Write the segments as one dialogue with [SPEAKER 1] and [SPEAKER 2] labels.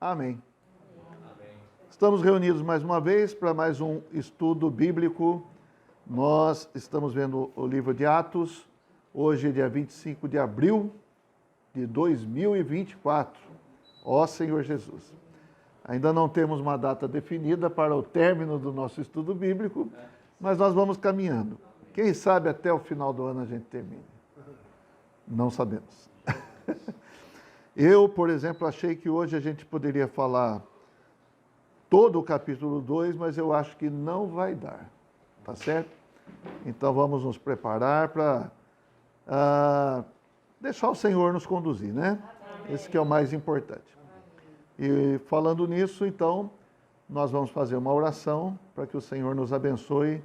[SPEAKER 1] Amém. Estamos reunidos mais uma vez para mais um estudo bíblico. Nós estamos vendo o livro de Atos. Hoje é dia 25 de abril de 2024. Ó Senhor Jesus. Ainda não temos uma data definida para o término do nosso estudo bíblico, mas nós vamos caminhando. Quem sabe até o final do ano a gente termine. Não sabemos. Eu, por exemplo, achei que hoje a gente poderia falar todo o capítulo 2, mas eu acho que não vai dar, tá certo? Então vamos nos preparar para deixar o Senhor nos conduzir, né? Esse que é o mais importante. E falando nisso, então, nós vamos fazer uma oração para que o Senhor nos abençoe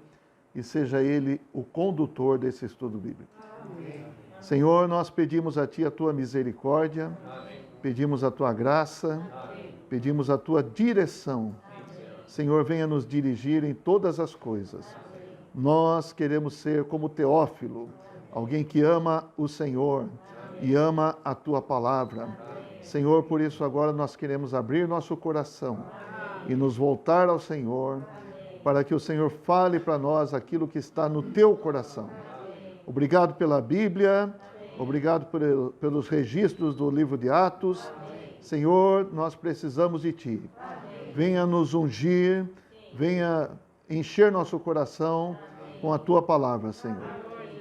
[SPEAKER 1] e seja Ele o condutor desse estudo bíblico. Amém. Senhor, nós pedimos a Ti a Tua misericórdia, amém. Pedimos a Tua graça, amém. Pedimos a Tua direção. Amém. Senhor, venha nos dirigir em todas as coisas. Amém. Nós queremos ser como Teófilo, alguém que ama o Senhor, amém. E ama a Tua palavra. Amém. Senhor, por isso agora nós queremos abrir nosso coração, amém. E nos voltar ao Senhor, amém. Para que o Senhor fale para nós aquilo que está no Teu coração. Obrigado pela Bíblia, obrigado pelos registros do livro de Atos. Senhor, nós precisamos de Ti. Venha nos ungir, venha encher nosso coração com a Tua palavra, Senhor.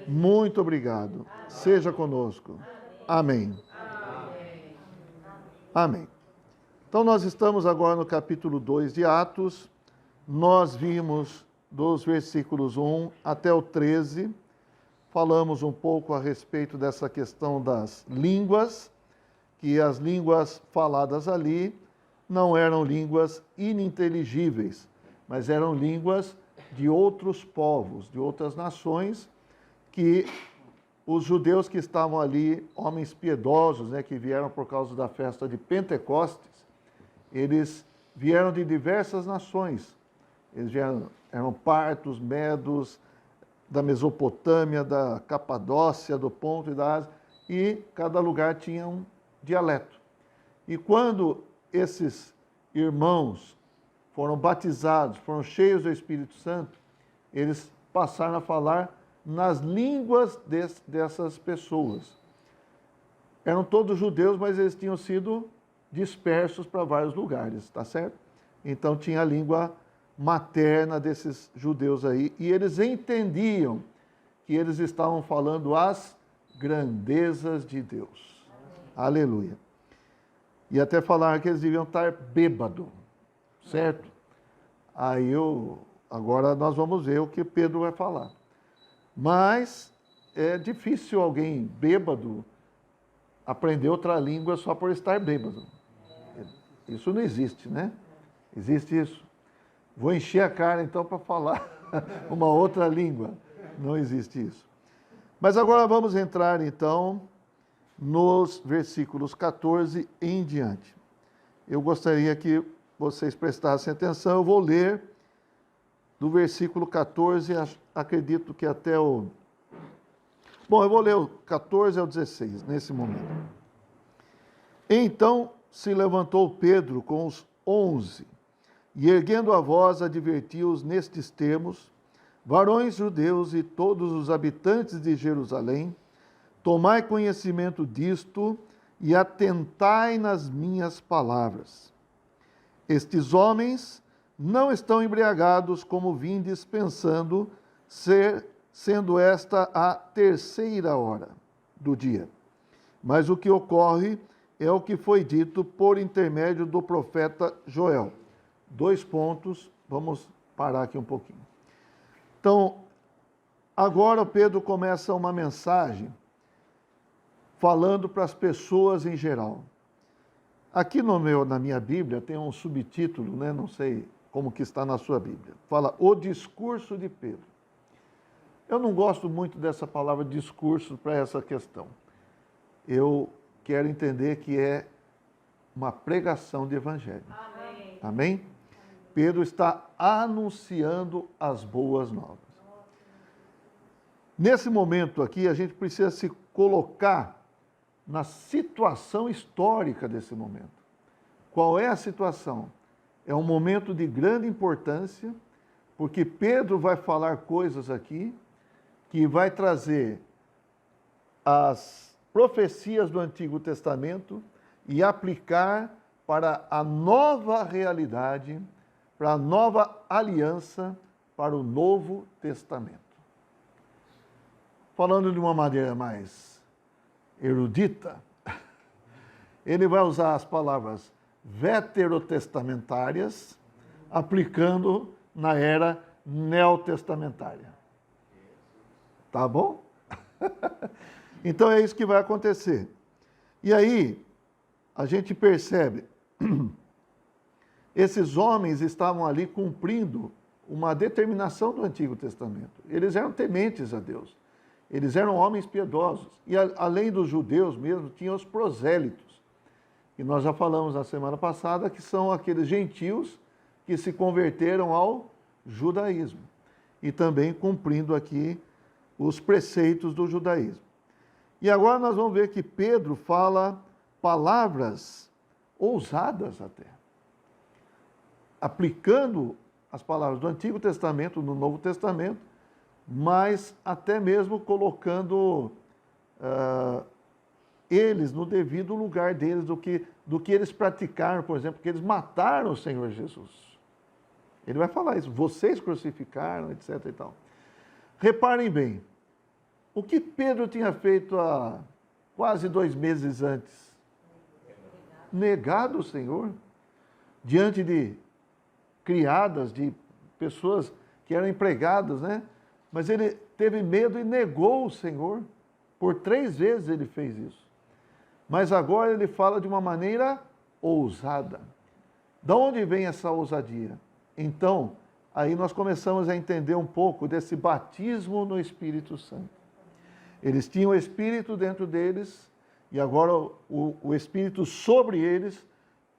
[SPEAKER 1] Muito obrigado. Seja conosco. Amém. Amém. Então nós estamos agora no capítulo 2 de Atos. Nós vimos dos versículos 1 até o 13. Falamos um pouco a respeito dessa questão das línguas, que as línguas faladas ali não eram línguas ininteligíveis, mas eram línguas de outros povos, de outras nações, que os judeus que estavam ali, homens piedosos, né, que vieram por causa da festa de Pentecostes, eles vieram de diversas nações. Eles eram partos, medos, da Mesopotâmia, da Capadócia, do Ponto e da Ásia, e cada lugar tinha um dialeto. E quando esses irmãos foram batizados, foram cheios do Espírito Santo, eles passaram a falar nas línguas dessas pessoas. Eram todos judeus, mas eles tinham sido dispersos para vários lugares, tá certo? Então tinha a língua materna desses judeus aí, e eles entendiam que eles estavam falando as grandezas de Deus. Aleluia. E até falaram que eles deviam estar bêbados, certo? Agora nós vamos ver o que Pedro vai falar. Mas é difícil alguém bêbado aprender outra língua só por estar bêbado. Isso não existe, né? Existe isso? Vou encher a cara, então, para falar uma outra língua. Não existe isso. Mas agora vamos entrar, então, nos versículos 14 em diante. Eu gostaria que vocês prestassem atenção. Eu vou ler do versículo 14, acredito que até o... Bom, eu vou ler o 14 ao 16, nesse momento. Então se levantou Pedro com os 11, e erguendo a voz, advertiu-os nestes termos: varões judeus e todos os habitantes de Jerusalém, tomai conhecimento disto e atentai nas minhas palavras. Estes homens não estão embriagados como vindes pensando, sendo esta a terceira hora do dia. Mas o que ocorre é o que foi dito por intermédio do profeta Joel. 2 pontos, vamos parar aqui um pouquinho. Então, agora Pedro começa uma mensagem falando para as pessoas em geral. Aqui na minha Bíblia tem um subtítulo, né? Não sei como que está na sua Bíblia. Fala, o discurso de Pedro. Eu não gosto muito dessa palavra discurso para essa questão. Eu quero entender que é uma pregação de evangelho. Amém? Amém? Pedro está anunciando as boas novas. Nesse momento aqui, a gente precisa se colocar na situação histórica desse momento. Qual é a situação? É um momento de grande importância, porque Pedro vai falar coisas aqui que vai trazer as profecias do Antigo Testamento e aplicar para a nova realidade, para a nova aliança, para o Novo Testamento. Falando de uma maneira mais erudita, ele vai usar as palavras veterotestamentárias, aplicando na era neotestamentária. Tá bom? Então é isso que vai acontecer. E aí, a gente percebe, esses homens estavam ali cumprindo uma determinação do Antigo Testamento. Eles eram tementes a Deus. Eles eram homens piedosos. E além dos judeus mesmo, tinham os prosélitos. E nós já falamos na semana passada que são aqueles gentios que se converteram ao judaísmo. E também cumprindo aqui os preceitos do judaísmo. E agora nós vamos ver que Pedro fala palavras ousadas até, aplicando as palavras do Antigo Testamento no Novo Testamento, mas até mesmo colocando eles no devido lugar deles, do que eles praticaram, por exemplo, que eles mataram o Senhor Jesus. Ele vai falar isso, vocês crucificaram, etc. e tal. Reparem bem, o que Pedro tinha feito há quase 2 meses antes? Negado o Senhor, diante de criadas, de pessoas que eram empregadas, né? Mas ele teve medo e negou o Senhor. Por 3 vezes ele fez isso. Mas agora ele fala de uma maneira ousada. De onde vem essa ousadia? Então, aí nós começamos a entender um pouco desse batismo no Espírito Santo. Eles tinham o Espírito dentro deles, e agora o Espírito sobre eles,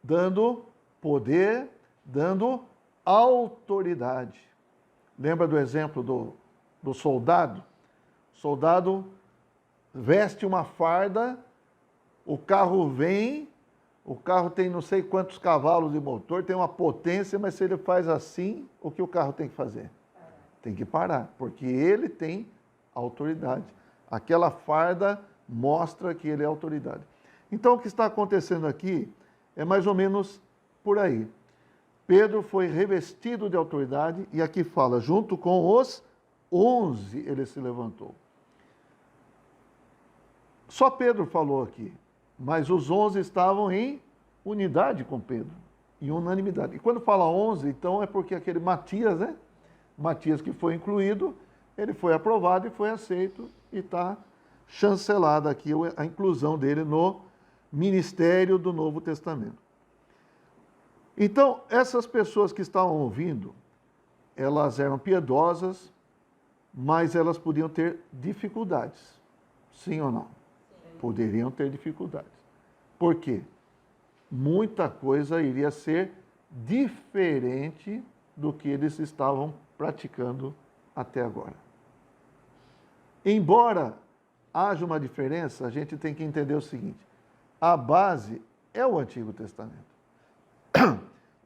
[SPEAKER 1] dando poder, dando autoridade. Lembra do exemplo do soldado? O soldado veste uma farda, o carro vem, o carro tem não sei quantos cavalos de motor, tem uma potência, mas se ele faz assim, o que o carro tem que fazer? Tem que parar, porque ele tem autoridade. Aquela farda mostra que ele é autoridade. Então, o que está acontecendo aqui é mais ou menos por aí. Pedro foi revestido de autoridade, e aqui fala, junto com os 11 ele se levantou. Só Pedro falou aqui, mas os 11 estavam em unidade com Pedro, em unanimidade. E quando fala 11, então é porque aquele Matias, né? Matias que foi incluído, ele foi aprovado e foi aceito, e está chancelada aqui a inclusão dele no ministério do Novo Testamento. Então, essas pessoas que estavam ouvindo, elas eram piedosas, mas elas podiam ter dificuldades. Sim ou não? Sim. Poderiam ter dificuldades. Por quê? Muita coisa iria ser diferente do que eles estavam praticando até agora. Embora haja uma diferença, a gente tem que entender o seguinte: a base é o Antigo Testamento.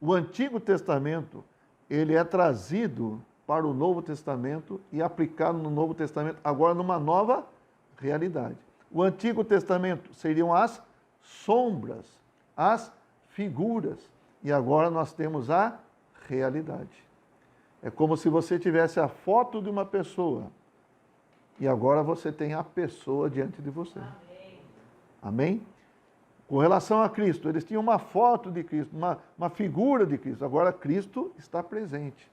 [SPEAKER 1] O Antigo Testamento, ele é trazido para o Novo Testamento e aplicado no Novo Testamento, agora numa nova realidade. O Antigo Testamento seriam as sombras, as figuras, e agora nós temos a realidade. É como se você tivesse a foto de uma pessoa, e agora você tem a pessoa diante de você. Amém? Amém? Com relação a Cristo, eles tinham uma foto de Cristo, uma figura de Cristo. Agora Cristo está presente.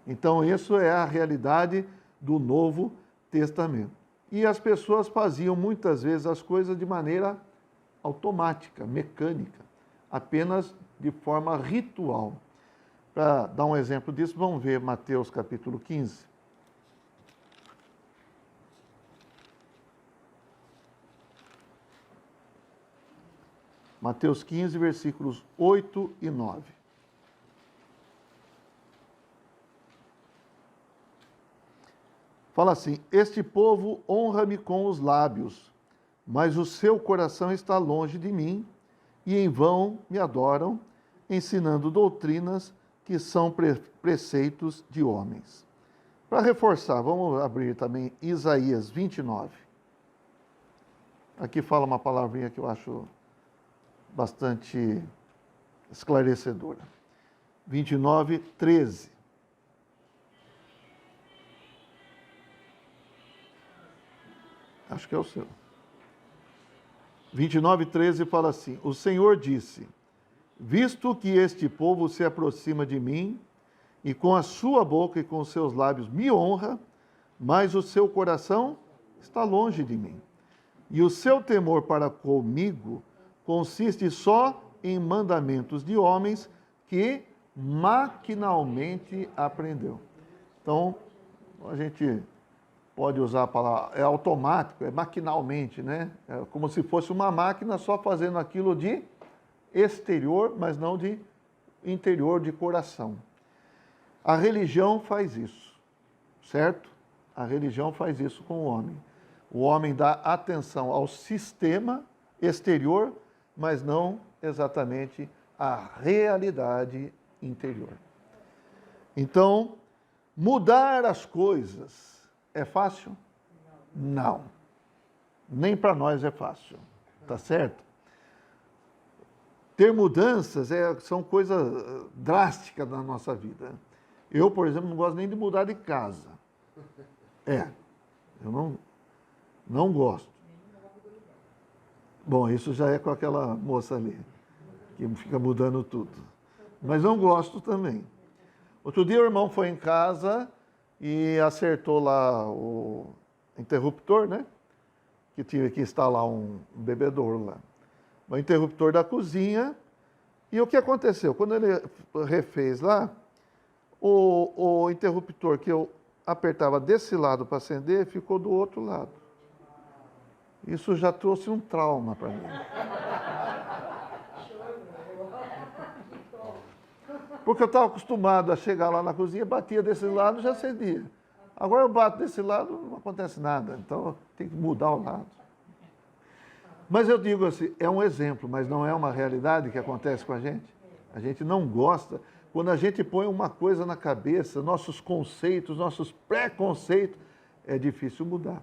[SPEAKER 1] Então, isso é a realidade do Novo Testamento. E as pessoas faziam muitas vezes as coisas de maneira automática, mecânica, apenas de forma ritual. Para dar um exemplo disso, vamos ver Mateus capítulo 15. Mateus 15, versículos 8 e 9. Fala assim: este povo honra-me com os lábios, mas o seu coração está longe de mim, e em vão me adoram, ensinando doutrinas que são preceitos de homens. Para reforçar, vamos abrir também Isaías 29. Aqui fala uma palavrinha que eu acho bastante esclarecedora. 29, 13. Acho que é o seu. 29, 13 fala assim: o Senhor disse: visto que este povo se aproxima de mim, e com a sua boca e com os seus lábios me honra, mas o seu coração está longe de mim. E o seu temor para comigo consiste só em mandamentos de homens que maquinalmente aprendeu. Então, a gente pode usar a palavra, é automático, é maquinalmente, né? É como se fosse uma máquina só fazendo aquilo de exterior, mas não de interior, de coração. A religião faz isso, certo? A religião faz isso com o homem. O homem dá atenção ao sistema exterior, mas não exatamente à realidade interior. Então, mudar as coisas é fácil? Não. Nem para nós é fácil, tá certo? Ter mudanças são coisas drásticas na nossa vida. Eu, por exemplo, não gosto nem de mudar de casa. Eu não gosto. Bom, isso já é com aquela moça ali, que fica mudando tudo. Mas não gosto também. Outro dia o irmão foi em casa e acertou lá o interruptor, né? Que tive que instalar um bebedouro lá. O interruptor da cozinha. E o que aconteceu? Quando ele refez lá, o interruptor que eu apertava desse lado para acender ficou do outro lado. Isso já trouxe um trauma para mim. Porque eu estava acostumado a chegar lá na cozinha, batia desse lado e já acendia. Agora eu bato desse lado, não acontece nada. Então tem que mudar o lado. Mas eu digo assim, é um exemplo, mas não é uma realidade que acontece com a gente. A gente não gosta. Quando a gente põe uma coisa na cabeça, nossos conceitos, nossos preconceitos, é difícil mudar.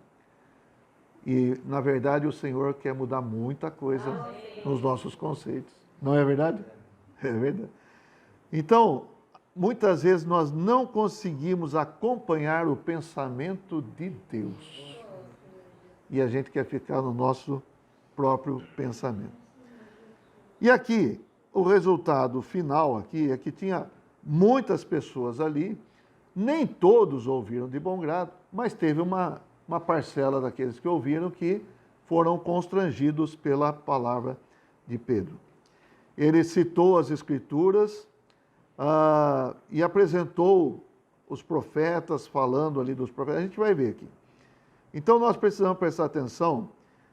[SPEAKER 1] E, na verdade, o Senhor quer mudar muita coisa nos nossos conceitos. Não é verdade? É verdade. Então, muitas vezes nós não conseguimos acompanhar o pensamento de Deus. E a gente quer ficar no nosso próprio pensamento. E aqui, o resultado final aqui é que tinha muitas pessoas ali, nem todos ouviram de bom grado, mas teve uma parcela daqueles que ouviram que foram constrangidos pela palavra de Pedro. Ele citou as Escrituras e apresentou os profetas, falando ali dos profetas. A gente vai ver aqui. Então, nós precisamos prestar atenção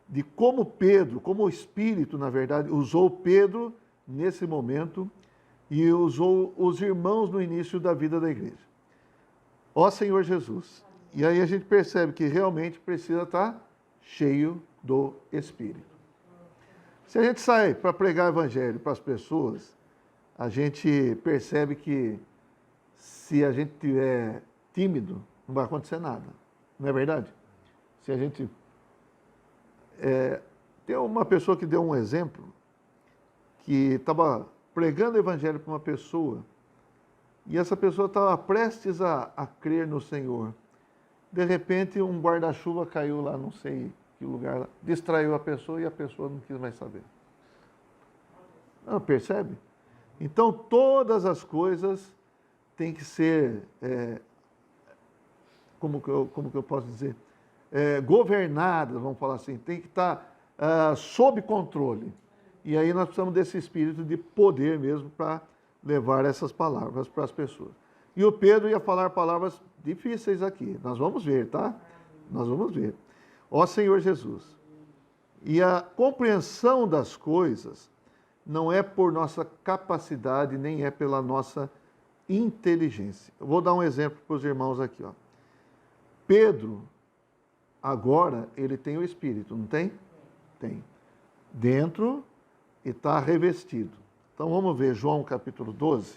[SPEAKER 1] de como Pedro, como o Espírito, na verdade, usou Pedro nesse momento e usou os irmãos no início da vida da igreja. Ó Senhor Jesus. E aí a gente percebe que realmente precisa estar cheio do Espírito. Se a gente sai para pregar o Evangelho para as pessoas, a gente percebe que se a gente estiver tímido, não vai acontecer nada. Não é verdade? Se a gente... tem uma pessoa que deu um exemplo, que estava pregando o Evangelho para uma pessoa, e essa pessoa estava prestes a crer no Senhor. De repente, um guarda-chuva caiu lá, não sei que lugar, distraiu a pessoa e a pessoa não quis mais saber. Não, percebe? Então, todas as coisas têm que ser, como que eu posso dizer, governadas, vamos falar assim, tem que estar sob controle. E aí nós precisamos desse espírito de poder mesmo para levar essas palavras para as pessoas. E o Pedro ia falar palavras difíceis aqui. Nós vamos ver, tá? Nós vamos ver. Ó Senhor Jesus. E a compreensão das coisas não é por nossa capacidade, nem é pela nossa inteligência. Eu vou dar um exemplo para os irmãos aqui, ó. Pedro, agora, ele tem o Espírito, não tem? Tem. Dentro e está revestido. Então vamos ver João capítulo 12.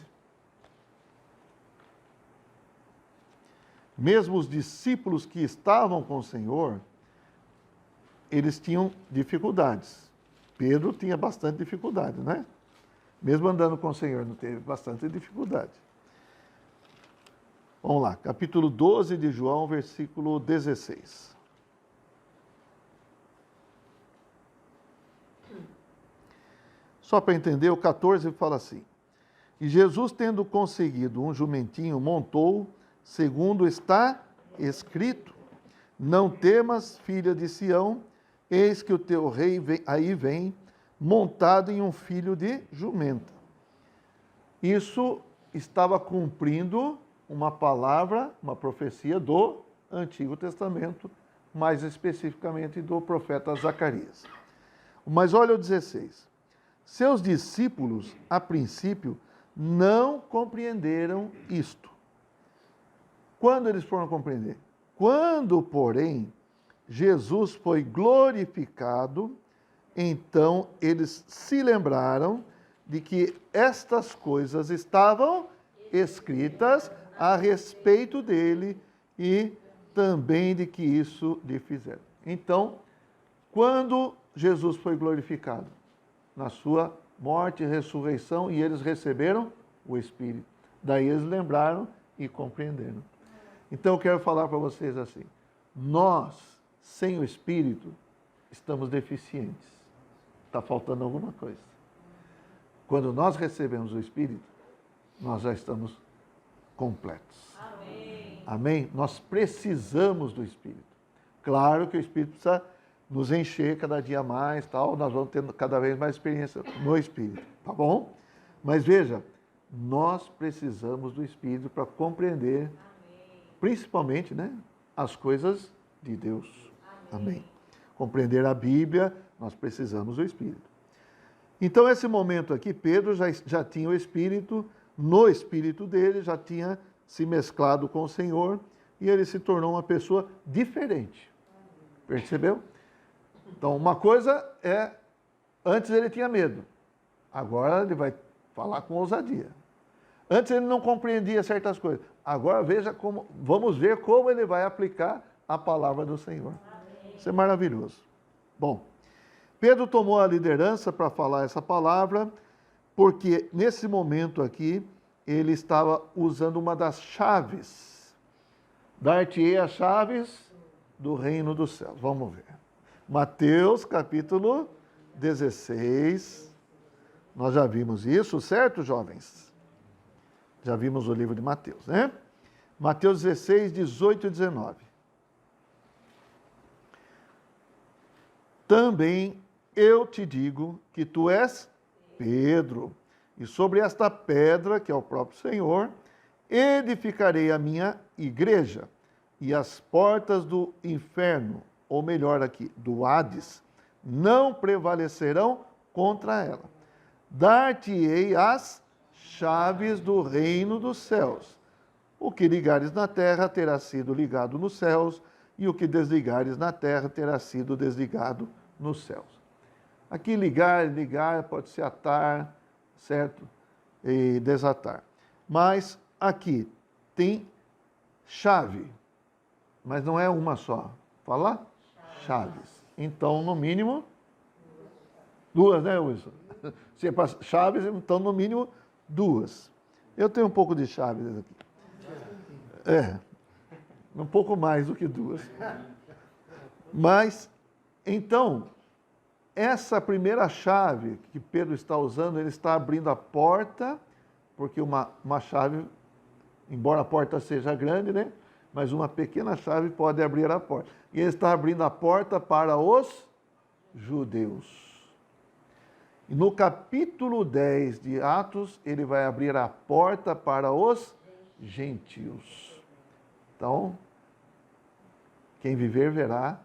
[SPEAKER 1] Mesmo os discípulos que estavam com o Senhor, eles tinham dificuldades. Pedro tinha bastante dificuldade, né? Mesmo andando com o Senhor, não teve bastante dificuldade. Vamos lá, capítulo 12 de João, versículo 16. Só para entender, o 14 fala assim: E Jesus, tendo conseguido um jumentinho, montou, segundo está escrito: Não temas, filha de Sião, eis que o teu rei aí vem, montado em um filho de jumenta. Isso estava cumprindo uma palavra, uma profecia do Antigo Testamento, mais especificamente do profeta Zacarias. Mas olha o 16. Seus discípulos, a princípio, não compreenderam isto. Quando eles foram compreender? Quando, porém, Jesus foi glorificado, então eles se lembraram de que estas coisas estavam escritas a respeito dele e também de que isso lhe fizeram. Então, quando Jesus foi glorificado? Na sua morte e ressurreição, e eles receberam o Espírito. Daí eles lembraram e compreenderam. Então eu quero falar para vocês assim: nós, sem o Espírito, estamos deficientes. Está faltando alguma coisa. Quando nós recebemos o Espírito, nós já estamos completos. Amém. Amém? Nós precisamos do Espírito. Claro que o Espírito precisa nos encher cada dia mais, tal, nós vamos tendo cada vez mais experiência no Espírito, tá bom? Mas veja, nós precisamos do Espírito para compreender, amém, principalmente, né, as coisas de Deus. Amém. Amém. Compreender a Bíblia, nós precisamos do Espírito. Então, esse momento aqui, Pedro já tinha o Espírito, no Espírito dele, já tinha se mesclado com o Senhor, e ele se tornou uma pessoa diferente. Percebeu? Então, uma coisa é, antes ele tinha medo, agora ele vai falar com ousadia. Antes ele não compreendia certas coisas, agora veja como, vamos ver como ele vai aplicar a palavra do Senhor. Amém. Isso é maravilhoso. Bom, Pedro tomou a liderança para falar essa palavra, porque nesse momento aqui, ele estava usando uma das chaves. Dar-te-ei as chaves do reino dos céus. Vamos ver. Mateus, capítulo 16. Nós já vimos isso, certo, jovens? Já vimos o livro de Mateus, né? Mateus 16, 18 e 19. Também eu te digo que tu és Pedro, e sobre esta pedra, que é o próprio Senhor, edificarei a minha igreja, e as portas do inferno, ou melhor aqui, do Hades, não prevalecerão contra ela. Dar-te-ei as chaves do reino dos céus. O que ligares na terra terá sido ligado nos céus, e o que desligares na terra terá sido desligado nos céus. Aqui ligar pode ser atar, certo? E desatar. Mas aqui tem chave, mas não é uma só. Fala? Chaves. Então, no mínimo, duas, né, Wilson? Se é para chaves, então, no mínimo, duas. Eu tenho um pouco de chaves aqui. Um pouco mais do que duas. Mas, então, essa primeira chave que Pedro está usando, ele está abrindo a porta, porque uma chave, embora a porta seja grande, né? Mas uma pequena chave pode abrir a porta. E ele está abrindo a porta para os judeus. E no capítulo 10 de Atos, ele vai abrir a porta para os gentios. Então, quem viver verá.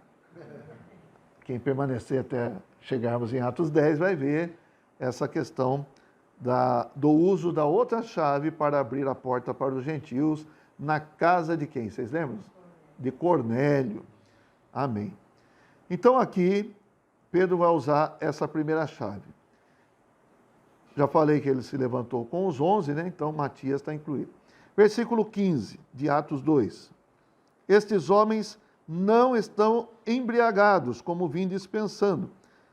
[SPEAKER 1] Quem permanecer até chegarmos em Atos 10 vai ver essa questão do uso da outra chave para abrir a porta para os gentios na casa de quem? Vocês lembram? De Cornélio. Amém. Então aqui, Pedro vai usar essa primeira chave. Já falei que ele se levantou com os 11, né? Então Matias está incluído. Versículo 15 de Atos 2. Estes homens não estão embriagados, como vim dispensando,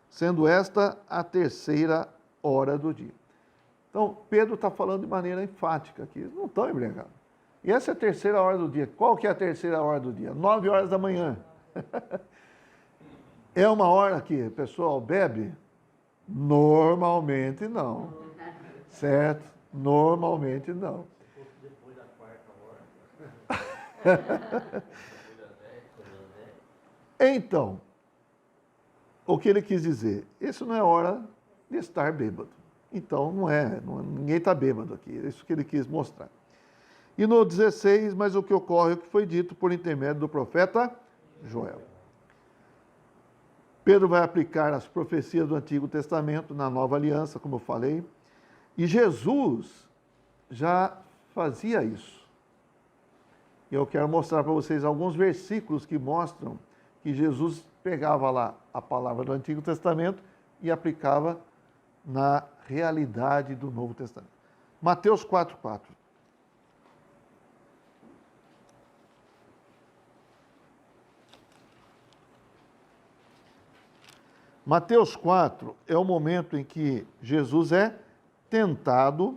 [SPEAKER 1] sendo esta a terceira hora do dia. Então, Pedro está falando de maneira enfática aqui, eles não estão embriagados. E essa é a terceira hora do dia. Qual que é a terceira hora do dia? 9 horas da manhã. É uma hora que o pessoal bebe? Normalmente não. Certo? Normalmente não.
[SPEAKER 2] Depois da quarta hora.
[SPEAKER 1] Então, o que ele quis dizer? Isso não é hora de estar bêbado. Então, ninguém está bêbado aqui. É isso que ele quis mostrar. E no 16, mas o que ocorre é o que foi dito por intermédio do profeta Joel. Pedro vai aplicar as profecias do Antigo Testamento na Nova Aliança, como eu falei. E Jesus já fazia isso. E eu quero mostrar para vocês alguns versículos que mostram que Jesus pegava lá a palavra do Antigo Testamento e aplicava na realidade do Novo Testamento. Mateus 4:4. Mateus 4 é o momento em que Jesus é tentado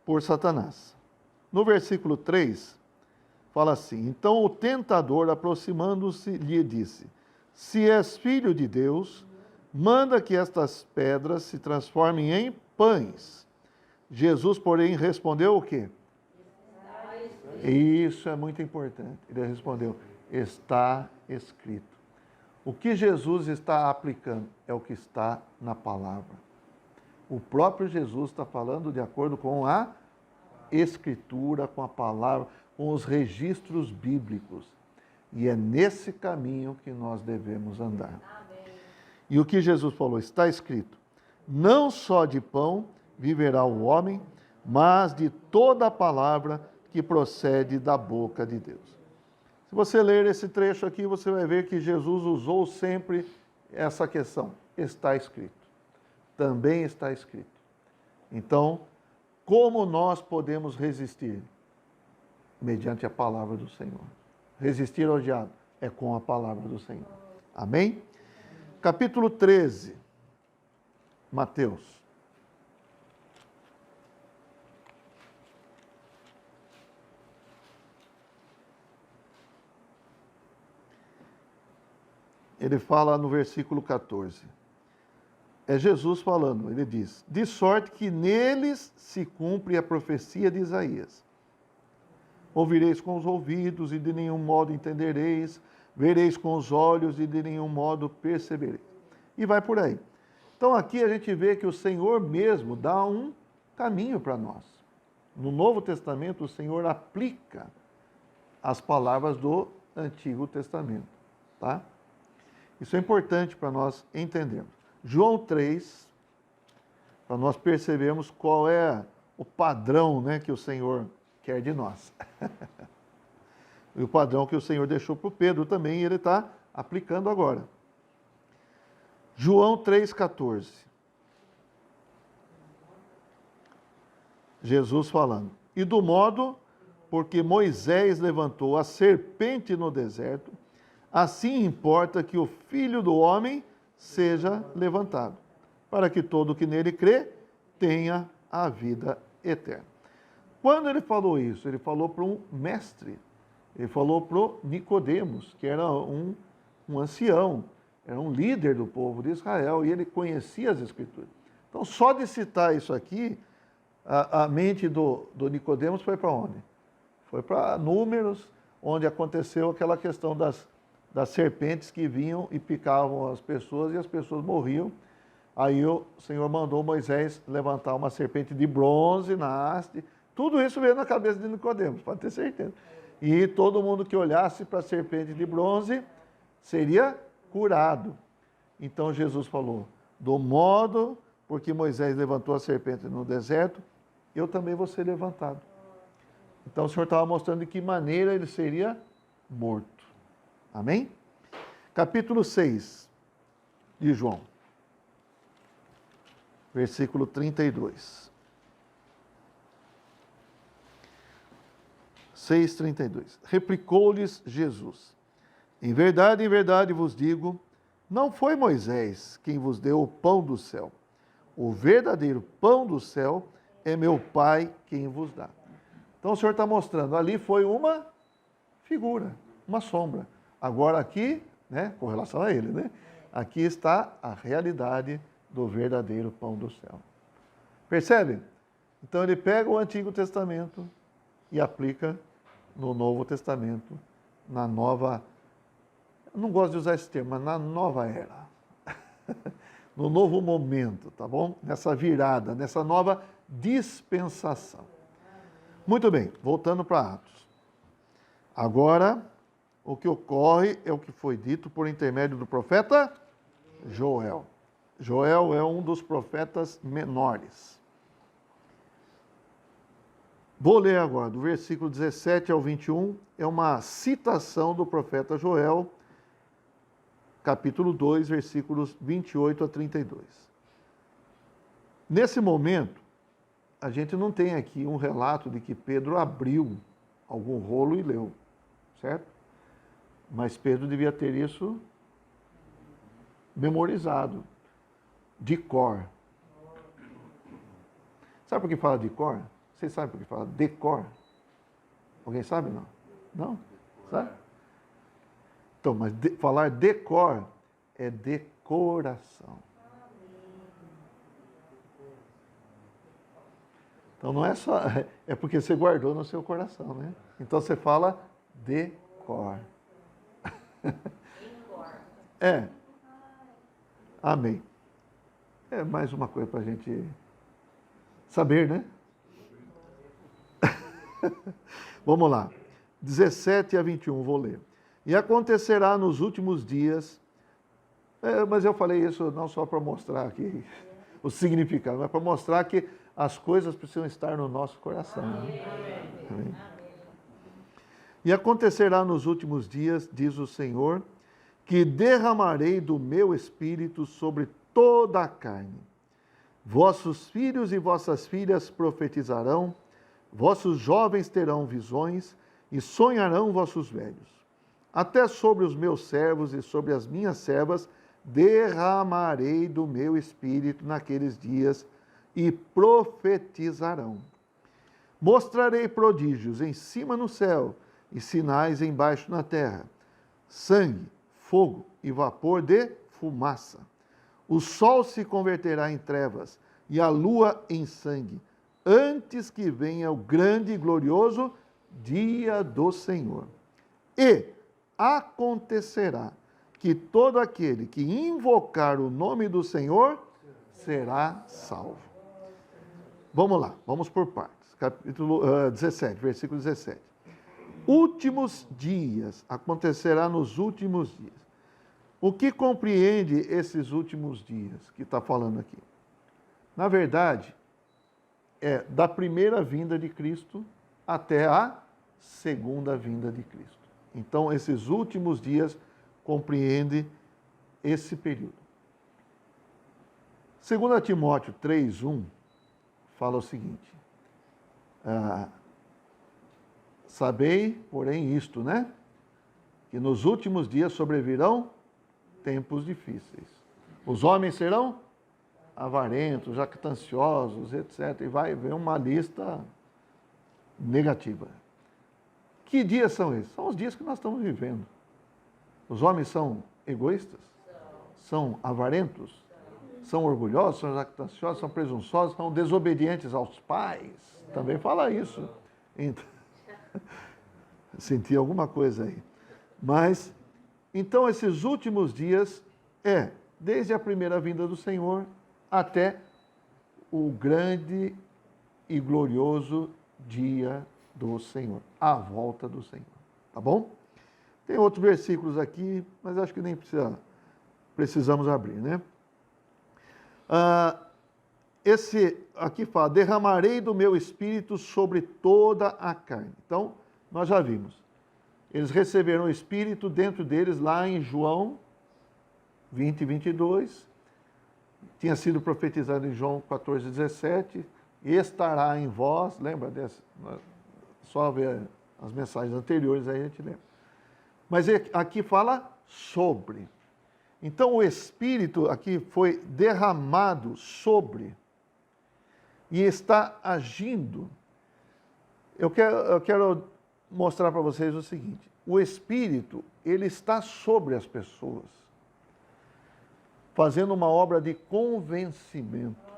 [SPEAKER 1] por Satanás. No versículo 3, fala assim: Então o tentador, aproximando-se, lhe disse: Se és filho de Deus, manda que estas pedras se transformem em pães. Jesus, porém, respondeu o quê? Isso é muito importante. Ele respondeu: está escrito. O que Jesus está aplicando é o que está na palavra. O próprio Jesus está falando de acordo com a Escritura, com a palavra, com os registros bíblicos. E é nesse caminho que nós devemos andar. Amém. E o que Jesus falou? Está escrito: não só de pão viverá o homem, mas de toda a palavra que procede da boca de Deus. Se você ler esse trecho aqui, você vai ver que Jesus usou sempre essa questão. Está escrito. Também está escrito. Então, como nós podemos resistir? Mediante a palavra do Senhor. Resistir ao diabo é com a palavra do Senhor. Amém? Capítulo 13, Mateus. Ele fala no versículo 14. É Jesus falando, ele diz: de sorte que neles se cumpre a profecia de Isaías. Ouvireis com os ouvidos e de nenhum modo entendereis, vereis com os olhos e de nenhum modo percebereis. E vai por aí. Então aqui a gente vê que o Senhor mesmo dá um caminho para nós. No Novo Testamento o Senhor aplica as palavras do Antigo Testamento, tá? Isso é importante para nós entendermos. João 3, para nós percebermos qual é o padrão, né, que o Senhor quer de nós. E o padrão que o Senhor deixou para o Pedro também, ele está aplicando agora. João 3,14. Jesus falando: e do modo porque Moisés levantou a serpente no deserto, assim importa que o Filho do Homem seja levantado, para que todo que nele crê tenha a vida eterna. Quando ele falou isso, ele falou para um mestre, ele falou para o Nicodemos, que era um ancião, era um líder do povo de Israel, e ele conhecia as Escrituras. Então, só de citar isso aqui, a mente do Nicodemos foi para onde? Foi para Números, onde aconteceu aquela questão das serpentes que vinham e picavam as pessoas e as pessoas morriam. Aí o Senhor mandou Moisés levantar uma serpente de bronze na haste. Tudo isso veio na cabeça de Nicodemos, pode ter certeza. E todo mundo que olhasse para a serpente de bronze seria curado. Então Jesus falou: do modo porque Moisés levantou a serpente no deserto, eu também vou ser levantado. Então o Senhor estava mostrando de que maneira ele seria morto. Amém? Capítulo 6 de João. versículo 32. 6:32. Replicou-lhes Jesus: em verdade vos digo, não foi Moisés quem vos deu o pão do céu. O verdadeiro pão do céu é meu Pai quem vos dá. Então o Senhor está mostrando, ali foi uma figura, uma sombra. Agora aqui, né, com relação a ele, né, aqui está a realidade do verdadeiro pão do céu. Percebe? Então ele pega o Antigo Testamento e aplica no Novo Testamento, na nova, eu não gosto de usar esse termo, mas na nova era, no novo momento, tá bom? Nessa virada, nessa nova dispensação. Muito bem, voltando para Atos. Agora, o que ocorre é o que foi dito por intermédio do profeta Joel. Joel é um dos profetas menores. Vou ler agora, do versículo 17 ao 21, é uma citação do profeta Joel, capítulo 2, versículos 28 a 32. Nesse momento, a gente não tem aqui um relato de que Pedro abriu algum rolo e leu, certo? Mas Pedro devia ter isso memorizado, de cor. Sabe por que fala de cor? Vocês sabem por que fala decor? Alguém sabe, não? Não? Sabe? Então, mas falar decor é decoração. Então não é só, é porque você guardou no seu coração, né? Então você fala decor. É. Amém. É mais uma coisa para a gente saber, né? Vamos lá. 17 a 21, vou ler. E acontecerá nos últimos dias, mas eu falei isso não só para mostrar aqui o significado, mas para mostrar que as coisas precisam estar no nosso coração. Né? Amém. E acontecerá nos últimos dias, diz o Senhor, que derramarei do meu espírito sobre toda a carne. Vossos filhos e vossas filhas profetizarão, vossos jovens terão visões e sonharão vossos velhos. Até sobre os meus servos e sobre as minhas servas derramarei do meu espírito naqueles dias e profetizarão. Mostrarei prodígios em cima no céu e sinais embaixo na terra: sangue, fogo e vapor de fumaça. O sol se converterá em trevas e a lua em sangue, antes que venha o grande e glorioso dia do Senhor. E acontecerá que todo aquele que invocar o nome do Senhor será salvo. Vamos lá, vamos por partes. Capítulo 17, versículo 17. Últimos dias, acontecerá nos últimos dias. O que compreende esses últimos dias que está falando aqui? Na verdade, é da primeira vinda de Cristo até a segunda vinda de Cristo. Então, esses últimos dias compreende esse período. 2 Timóteo 3:1 fala o seguinte: sabei, porém, isto, né? Que nos últimos dias sobrevirão tempos difíceis. Os homens serão avarentos, jactanciosos, etc. E vai ver uma lista negativa. Que dias são esses? São os dias que nós estamos vivendo. Os homens são egoístas? São avarentos? São orgulhosos? São jactanciosos? São presunçosos? São desobedientes aos pais? Também fala isso. Então, senti alguma coisa aí. Mas, então, esses últimos dias desde a primeira vinda do Senhor até o grande e glorioso dia do Senhor, a volta do Senhor. Tá bom? Tem outros versículos aqui, mas acho que nem precisamos abrir, né? Esse aqui fala: derramarei do meu espírito sobre toda a carne. Então, nós já vimos. Eles receberam o espírito dentro deles lá em João 20, 22. tinha sido profetizado em João 14:17, estará em vós, lembra dessa? Só ver as mensagens anteriores aí a gente lembra. Mas aqui fala sobre. Então o Espírito aqui foi derramado sobre e está agindo. Eu quero mostrar para vocês o seguinte: o Espírito, ele está sobre as pessoas, fazendo uma obra de convencimento.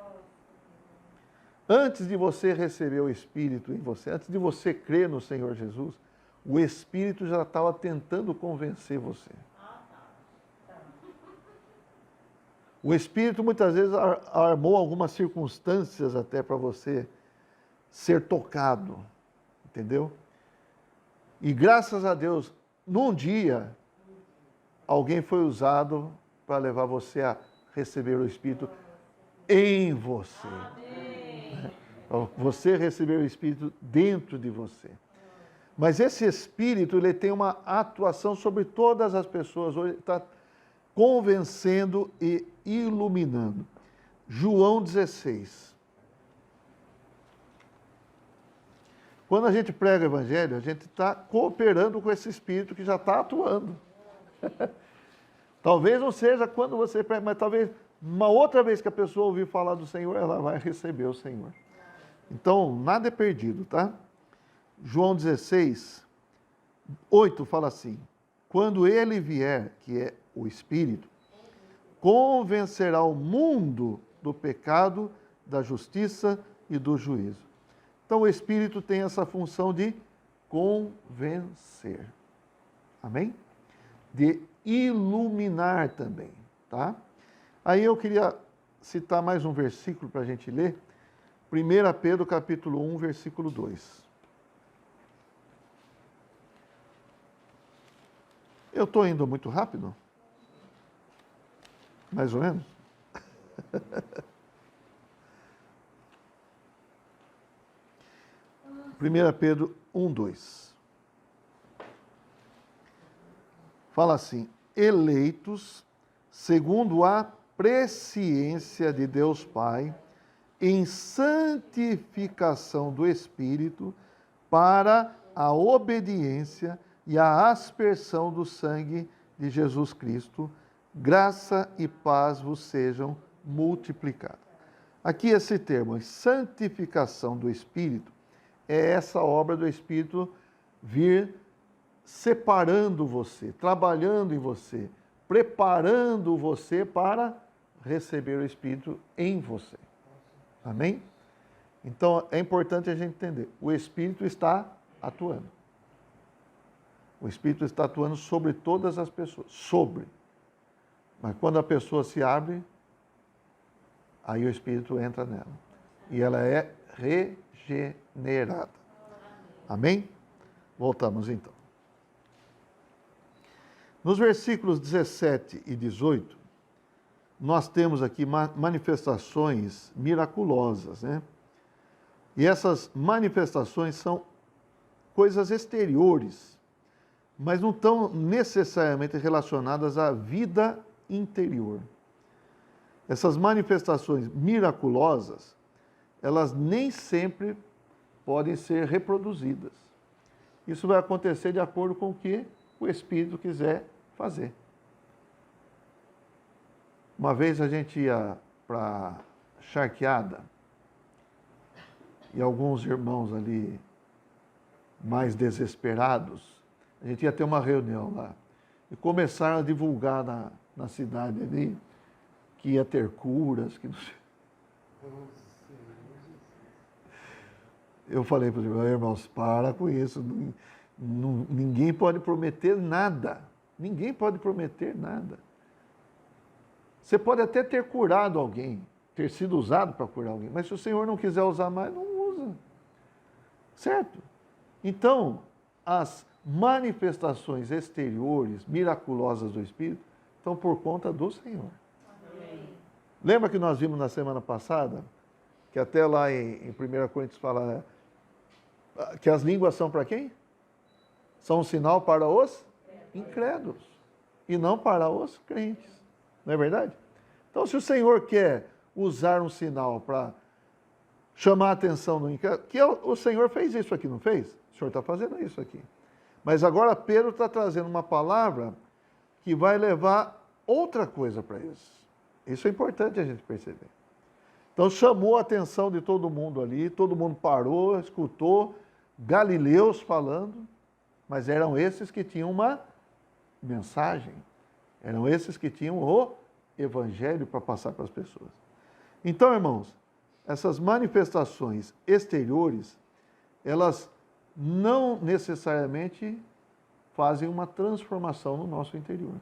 [SPEAKER 1] Antes de você receber o Espírito em você, antes de você crer no Senhor Jesus, o Espírito já estava tentando convencer você. O Espírito muitas vezes armou algumas circunstâncias até para você ser tocado, entendeu? E graças a Deus, num dia, alguém foi usado para levar você a receber o Espírito em você. Para você receber o Espírito dentro de você. Mas esse Espírito, ele tem uma atuação sobre todas as pessoas. Hoje está convencendo e iluminando. João 16. Quando a gente prega o Evangelho, a gente está cooperando com esse Espírito que já está atuando. Talvez não seja quando você prega, mas talvez uma outra vez que a pessoa ouvir falar do Senhor, ela vai receber o Senhor. Então, nada é perdido, tá? João 16, 8 fala assim: quando ele vier, que é o Espírito, convencerá o mundo do pecado, da justiça e do juízo. Então, o Espírito tem essa função de convencer. Amém? De iluminar também, tá? Aí eu queria citar mais um versículo para a gente ler. 1 Pedro capítulo 1, versículo 2. Eu estou indo muito rápido? Mais ou menos? 1 Pedro 1, 2. Fala assim: eleitos segundo a presciência de Deus Pai, em santificação do Espírito, para a obediência e a aspersão do sangue de Jesus Cristo, graça e paz vos sejam multiplicadas. Aqui esse termo, santificação do Espírito, é essa obra do Espírito vir separando você, trabalhando em você, preparando você para receber o Espírito em você. Amém? Então, é importante a gente entender. O Espírito está atuando. O Espírito está atuando sobre todas as pessoas. Sobre. Mas quando a pessoa se abre, aí o Espírito entra nela. E ela é regenerada. Amém? Voltamos então. Nos versículos 17 e 18, nós temos aqui manifestações miraculosas, né? E essas manifestações são coisas exteriores, mas não estão necessariamente relacionadas à vida interior. Essas manifestações miraculosas, elas nem sempre podem ser reproduzidas. Isso vai acontecer de acordo com o que o Espírito quiser fazer. Uma vez a gente ia para Charqueada e alguns irmãos ali mais desesperados, a gente ia ter uma reunião lá e começaram a divulgar na cidade ali que ia ter curas, que não sei. Eu falei para os irmãos, para com isso, ninguém pode prometer nada, ninguém pode prometer nada. Você pode até ter curado alguém, ter sido usado para curar alguém, mas se o Senhor não quiser usar mais, não usa. Certo? Então, as manifestações exteriores, miraculosas do Espírito, estão por conta do Senhor. Amém. Lembra que nós vimos na semana passada, que até lá em 1 Coríntios fala, que as línguas são para quem? São um sinal para os incrédulos, e não para os crentes. Não é verdade? Então, se o Senhor quer usar um sinal para chamar a atenção do incrédulo, que o Senhor fez isso aqui, não fez? O Senhor está fazendo isso aqui. Mas agora Pedro está trazendo uma palavra que vai levar outra coisa para eles. Isso é importante a gente perceber. Então chamou a atenção de todo mundo ali, todo mundo parou, escutou, galileus falando, mas eram esses que tinham uma mensagem, eram esses que tinham o evangelho para passar para as pessoas. Então, irmãos, essas manifestações exteriores, elas não necessariamente fazem uma transformação no nosso interior.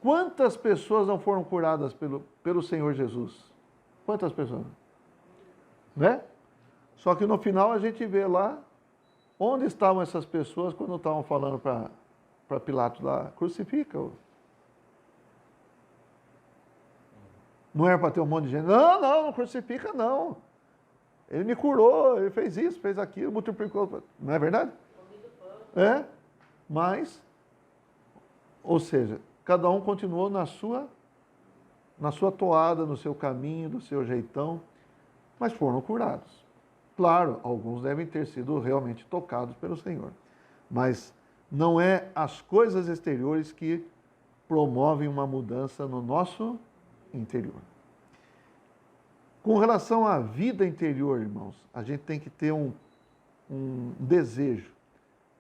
[SPEAKER 1] Quantas pessoas não foram curadas pelo Senhor Jesus? Quantas pessoas? Né? Só que no final a gente vê lá onde estavam essas pessoas quando estavam falando para Pilatos lá, crucifica-o. Não era para ter um monte de gente. Não crucifica não. Ele me curou, ele fez isso, fez aquilo, multiplicou. Não é verdade? É, mas, ou seja, cada um continuou na sua toada, no seu caminho, do seu jeitão, mas foram curados. Claro, alguns devem ter sido realmente tocados pelo Senhor, mas não é as coisas exteriores que promovem uma mudança no nosso interior. Com relação à vida interior, irmãos, a gente tem que ter um desejo,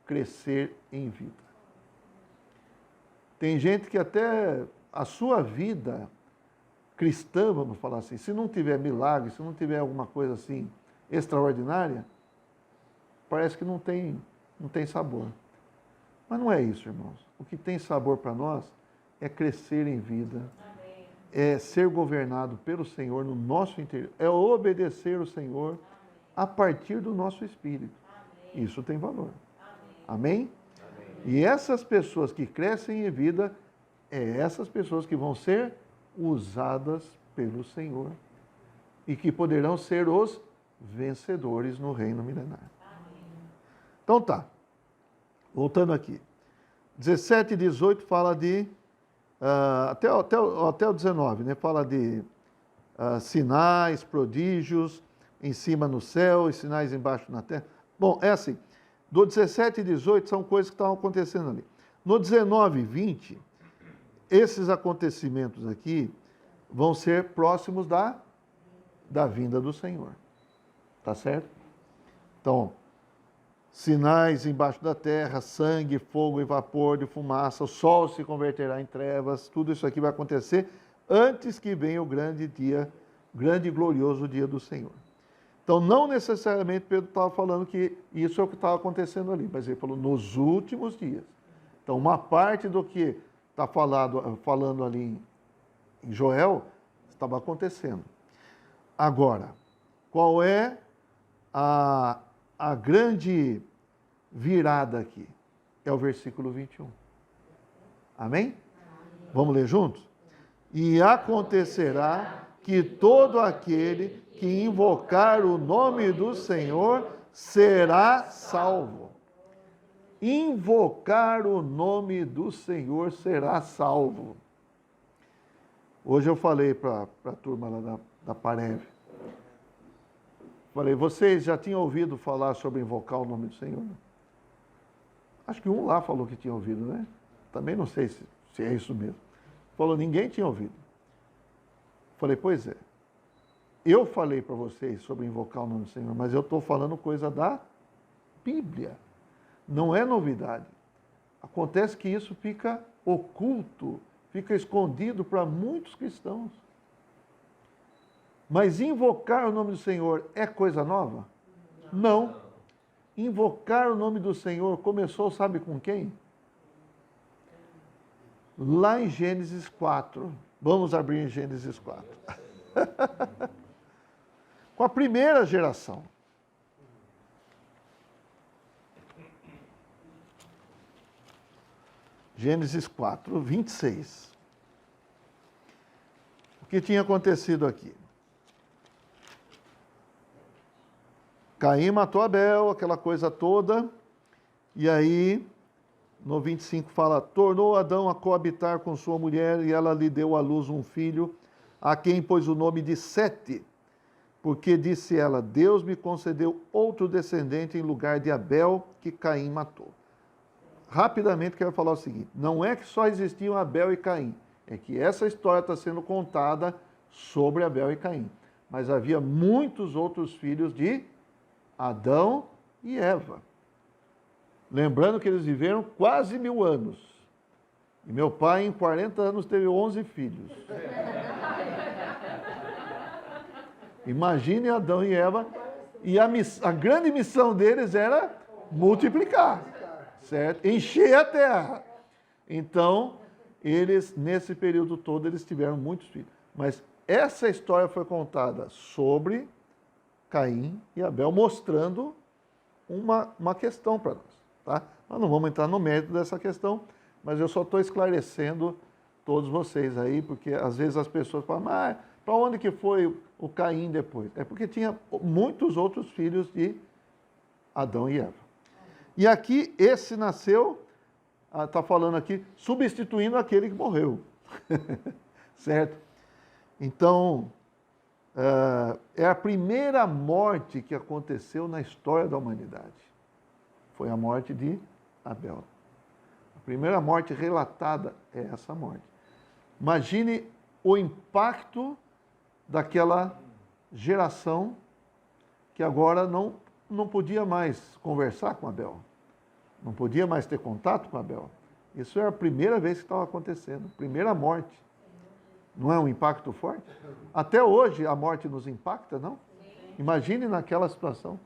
[SPEAKER 1] crescer em vida. Tem gente que até a sua vida cristã, vamos falar assim, se não tiver milagre, se não tiver alguma coisa assim extraordinária, parece que não tem sabor. Mas não é isso, irmãos. O que tem sabor para nós é crescer em vida, é ser governado pelo Senhor no nosso interior, é obedecer o Senhor a partir do nosso espírito. Isso tem valor. Amém? E essas pessoas que crescem em vida, é essas pessoas que vão ser usadas pelo Senhor e que poderão ser os vencedores no reino milenar. Então tá, voltando aqui. 17 e 18 fala de, até o 19, né? Fala de sinais, prodígios, em cima no céu e sinais embaixo na terra. Bom, é assim, do 17 e 18 são coisas que estavam acontecendo ali. No 19 e 20, esses acontecimentos aqui vão ser próximos da vinda do Senhor. Tá certo? Então, sinais embaixo da terra, sangue, fogo e vapor de fumaça, o sol se converterá em trevas, tudo isso aqui vai acontecer antes que venha o grande dia, grande e glorioso dia do Senhor. Então, não necessariamente Pedro estava falando que isso é o que estava acontecendo ali, mas ele falou nos últimos dias. Então, uma parte do que está falando ali em Joel estava acontecendo. Agora, qual é a grande virada aqui? É o versículo 21. Amém? Vamos ler juntos? E acontecerá que todo aquele que invocar o nome do Senhor será salvo. Invocar o nome do Senhor será salvo. Hoje eu falei para a turma lá da Parev. Falei, vocês já tinham ouvido falar sobre invocar o nome do Senhor? Acho que um lá falou que tinha ouvido, né? Também não sei se é isso mesmo. Falou, ninguém tinha ouvido. Falei, pois é. Eu falei para vocês sobre invocar o nome do Senhor, mas eu estou falando coisa da Bíblia. Não é novidade. Acontece que isso fica oculto, fica escondido para muitos cristãos. Mas invocar o nome do Senhor é coisa nova? Não. Invocar o nome do Senhor começou, sabe com quem? Lá em Gênesis 4. Vamos abrir em Gênesis 4. Com a primeira geração. Gênesis 4, 26. O que tinha acontecido aqui? Caim matou Abel, aquela coisa toda, e aí, no 25 fala, tornou Adão a coabitar com sua mulher, e ela lhe deu à luz um filho, a quem pôs o nome de Sete, porque disse ela, Deus me concedeu outro descendente em lugar de Abel, que Caim matou. Rapidamente quero falar o seguinte, não é que só existiam Abel e Caim, é que essa história está sendo contada sobre Abel e Caim. Mas havia muitos outros filhos de Adão e Eva. Lembrando que eles viveram quase 1000 anos. E meu pai, em 40 anos, teve 11 filhos. Imagine Adão e Eva. E a grande missão deles era multiplicar, certo? Encher a terra. Então, eles, nesse período todo, eles tiveram muitos filhos. Mas essa história foi contada sobre Caim e Abel, mostrando uma questão para nós. Tá? Nós não vamos entrar no mérito dessa questão, mas eu só estou esclarecendo todos vocês aí, porque às vezes as pessoas falam, mas para onde que foi o Caim depois? É porque tinha muitos outros filhos de Adão e Eva. E aqui, esse nasceu, está falando aqui, substituindo aquele que morreu. Certo? Então, é a primeira morte que aconteceu na história da humanidade. Foi a morte de Abel. A primeira morte relatada é essa morte. Imagine o impacto daquela geração que agora não podia mais conversar com Abel. Não podia mais ter contato com Abel. Isso é a primeira vez que estava acontecendo. Primeira morte. Não é um impacto forte? Até hoje a morte nos impacta, não? Imagine naquela situação.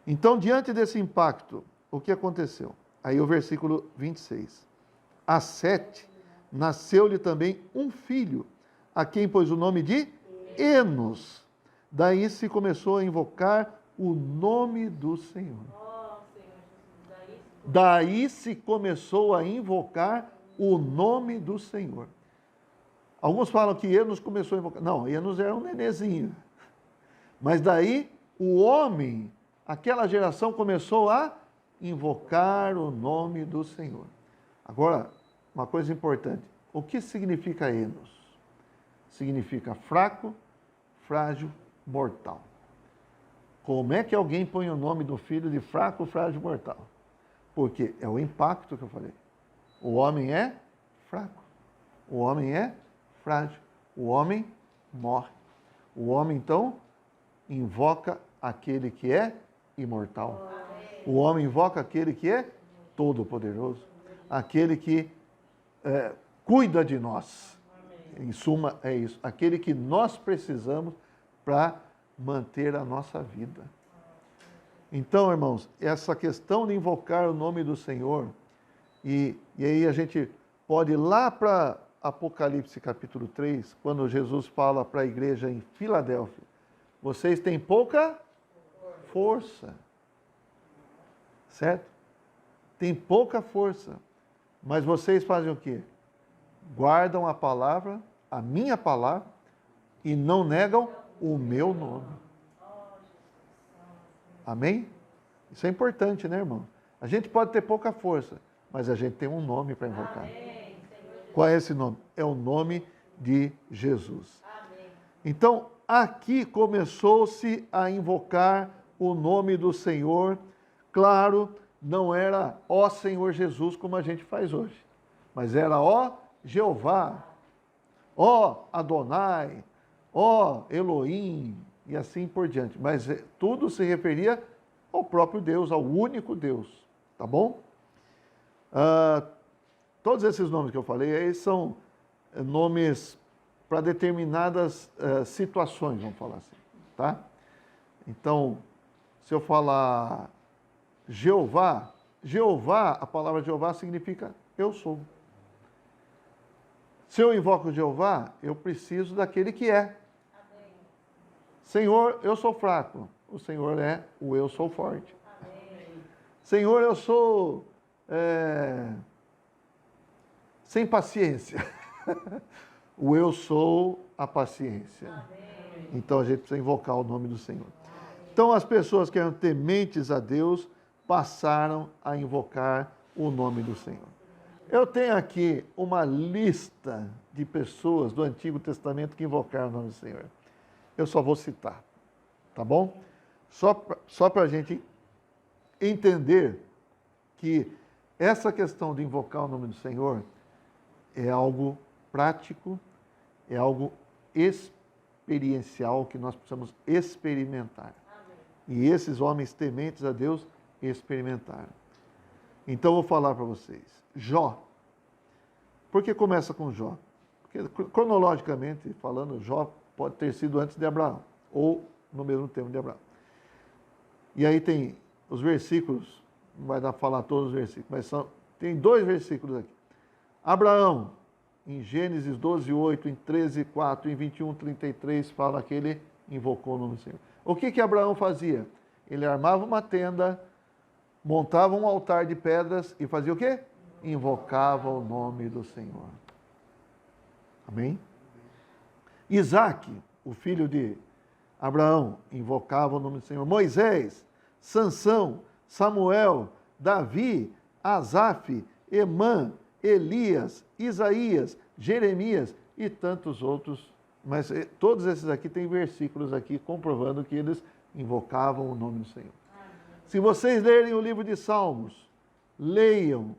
[SPEAKER 1] Então, diante desse impacto, o que aconteceu? Aí o versículo 26. A Sete nasceu-lhe também um filho, a quem pôs o nome de Enos. Daí se começou a invocar o nome do Senhor. Daí se começou a invocar o nome do Senhor. Alguns falam que Enos começou a invocar. Não, Enos era um nenezinho. Mas daí o homem, aquela geração começou a invocar o nome do Senhor. Agora, uma coisa importante. O que significa Enos? Significa fraco, frágil, mortal. Como é que alguém põe o nome do filho de fraco, frágil, mortal? Porque é o impacto que eu falei. O homem é fraco. O homem é frágil. O homem morre. O homem, então, invoca aquele que é imortal. O homem invoca aquele que é todo-poderoso. Aquele que cuida de nós. Em suma, é isso. Aquele que nós precisamos para manter a nossa vida. Então, irmãos, essa questão de invocar o nome do Senhor, e aí a gente pode ir lá para Apocalipse capítulo 3, quando Jesus fala para a igreja em Filadélfia, vocês têm pouca força, certo? Tem pouca força, mas vocês fazem o quê? Guardam a palavra, a minha palavra, e não negam o meu nome. Amém? Isso é importante, né, irmão? A gente pode ter pouca força, mas a gente tem um nome para invocar. Qual é esse nome? É o nome de Jesus. Então, aqui começou-se a invocar o nome do Senhor. Claro, não era ó Senhor Jesus como a gente faz hoje, mas era ó Jeová, ó Adonai, ó Elohim, e assim por diante. Mas tudo se referia ao próprio Deus, ao único Deus. Tá bom? Todos esses nomes que eu falei aí são nomes para determinadas situações, vamos falar assim. Tá? Então, se eu falar Jeová, Jeová, a palavra Jeová significa eu sou. Se eu invoco Jeová, eu preciso daquele que é. Senhor, eu sou fraco. O Senhor é o eu sou forte. Amém. Senhor, eu sou sem paciência. O eu sou a paciência. Amém. Então a gente precisa invocar o nome do Senhor. Então as pessoas que eram tementes a Deus passaram a invocar o nome do Senhor. Eu tenho aqui uma lista de pessoas do Antigo Testamento que invocaram o nome do Senhor. Eu só vou citar, tá bom? Só para a gente entender que essa questão de invocar o nome do Senhor é algo prático, é algo experiencial que nós precisamos experimentar. E esses homens tementes a Deus experimentaram. Então, eu vou falar para vocês. Jó. Por que começa com Jó? Porque, cronologicamente falando, Jó pode ter sido antes de Abraão, ou no mesmo tempo de Abraão. E aí tem os versículos, não vai dar para falar todos os versículos, mas tem 2 versículos aqui. Abraão, em Gênesis 12:8, em 13:4, em 21:33, fala que ele invocou o nome do Senhor. O que Abraão fazia? Ele armava uma tenda, montava um altar de pedras e fazia o quê? Invocava o nome do Senhor. Amém? Isaac, o filho de Abraão, invocava o nome do Senhor. Moisés, Sansão, Samuel, Davi, Asaf, Emã, Elias, Isaías, Jeremias e tantos outros. Mas todos esses aqui têm versículos aqui comprovando que eles invocavam o nome do Senhor. Se vocês lerem o livro de Salmos, leiam.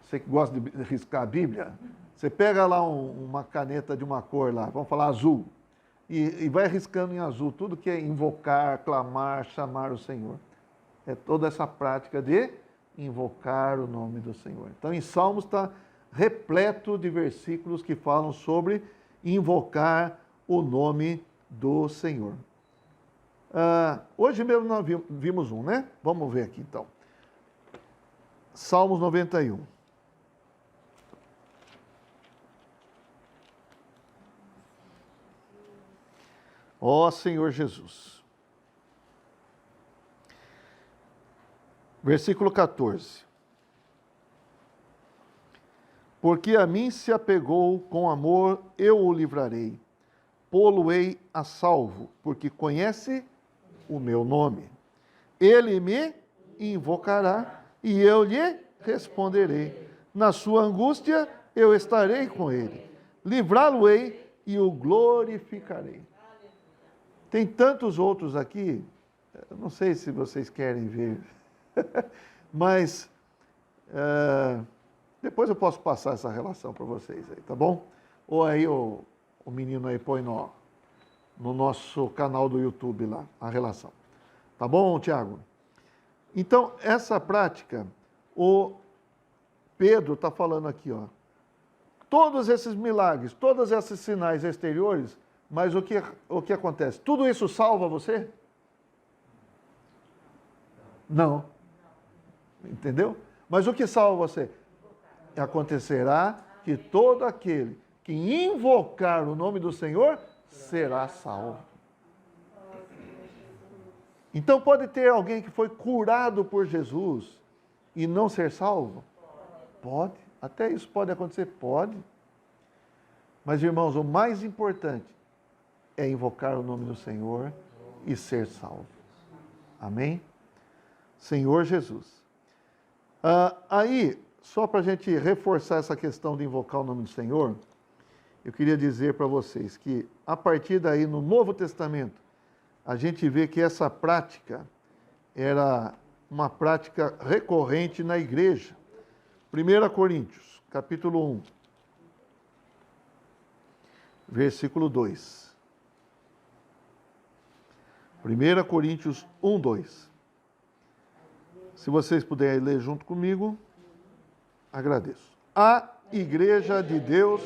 [SPEAKER 1] Você que gosta de riscar a Bíblia, você pega lá uma caneta de uma cor lá, vamos falar azul, e vai riscando em azul tudo que é invocar, clamar, chamar o Senhor. É toda essa prática de invocar o nome do Senhor. Então, em Salmos está repleto de versículos que falam sobre invocar o nome do Senhor. Hoje mesmo nós vimos um, né? Vamos ver aqui então. Salmos 91. Ó Senhor Jesus. Versículo 14. Porque a mim se apegou com amor, eu o livrarei. Pô-lo-ei a salvo, porque conhece o meu nome. Ele me invocará e eu lhe responderei. Na sua angústia eu estarei com ele. Livrá-lo-ei e o glorificarei. Tem tantos outros aqui, não sei se vocês querem ver, mas depois eu posso passar essa relação para vocês aí, tá bom? Ou aí o menino aí põe no nosso canal do YouTube lá, a relação. Tá bom, Tiago? Então, essa prática, o Pedro está falando aqui, ó. Todos esses milagres, todos esses sinais exteriores, mas o que acontece? Tudo isso salva você? Não. Entendeu? Mas o que salva você? Acontecerá que todo aquele que invocar o nome do Senhor será salvo. Então pode ter alguém que foi curado por Jesus e não ser salvo? Pode. Até isso pode acontecer? Pode. Mas, irmãos, o mais importante é invocar o nome do Senhor e ser salvo. Amém? Senhor Jesus. Aí, só para a gente reforçar essa questão de invocar o nome do Senhor, eu queria dizer para vocês que, a partir daí, no Novo Testamento, a gente vê que essa prática era uma prática recorrente na igreja. 1 Coríntios, capítulo 1, versículo 2. 1 Coríntios 1, 2. Se vocês puderem ler junto comigo, agradeço. A igreja de Deus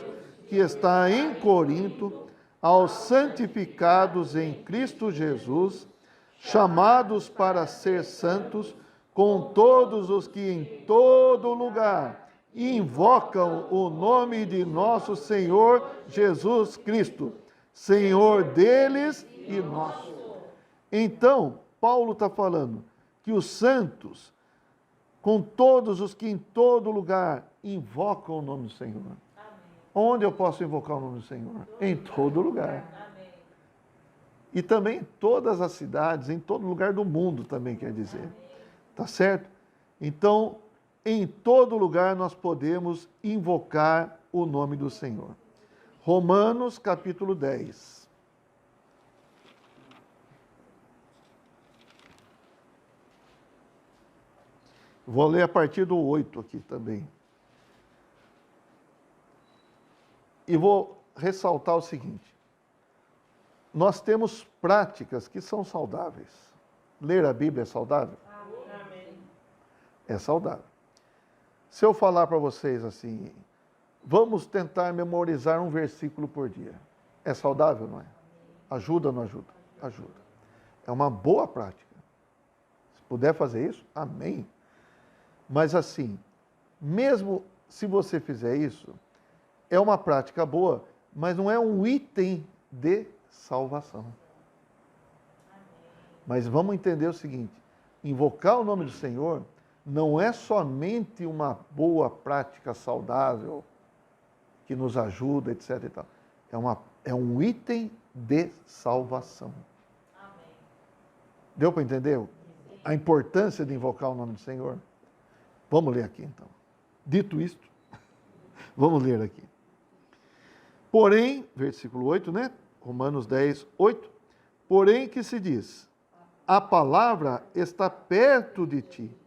[SPEAKER 1] que está em Corinto, aos santificados em Cristo Jesus, chamados para ser santos, com todos os que em todo lugar invocam o nome de nosso Senhor Jesus Cristo, Senhor deles e nosso. Então, Paulo está falando que os santos, com todos os que em todo lugar invocam o nome do Senhor. Amém. Onde eu posso invocar o nome do Senhor? Em todo lugar. Amém. E também em todas as cidades, em todo lugar do mundo também quer dizer. Amém. Tá certo? Então, em todo lugar nós podemos invocar o nome do Senhor. Romanos capítulo 10. Vou ler a partir do 8 aqui também. E vou ressaltar o seguinte: nós temos práticas que são saudáveis. Ler a Bíblia é saudável? Amém. É saudável. Se eu falar para vocês assim, vamos tentar memorizar um versículo por dia, é saudável, não é? Ajuda ou não ajuda? Ajuda. É uma boa prática. Se puder fazer isso, amém. Mas assim, mesmo se você fizer isso, é uma prática boa, mas não é um item de salvação. Mas vamos entender o seguinte: invocar o nome do Senhor não é somente uma boa prática saudável que nos ajuda, etc. E tal. É um item de salvação. Amém. Deu para entender a importância de invocar o nome do Senhor? Vamos ler aqui então. Dito isto, vamos ler aqui. Porém, versículo 8, né? Romanos 10, 8. Porém que se diz: a palavra está perto de ti,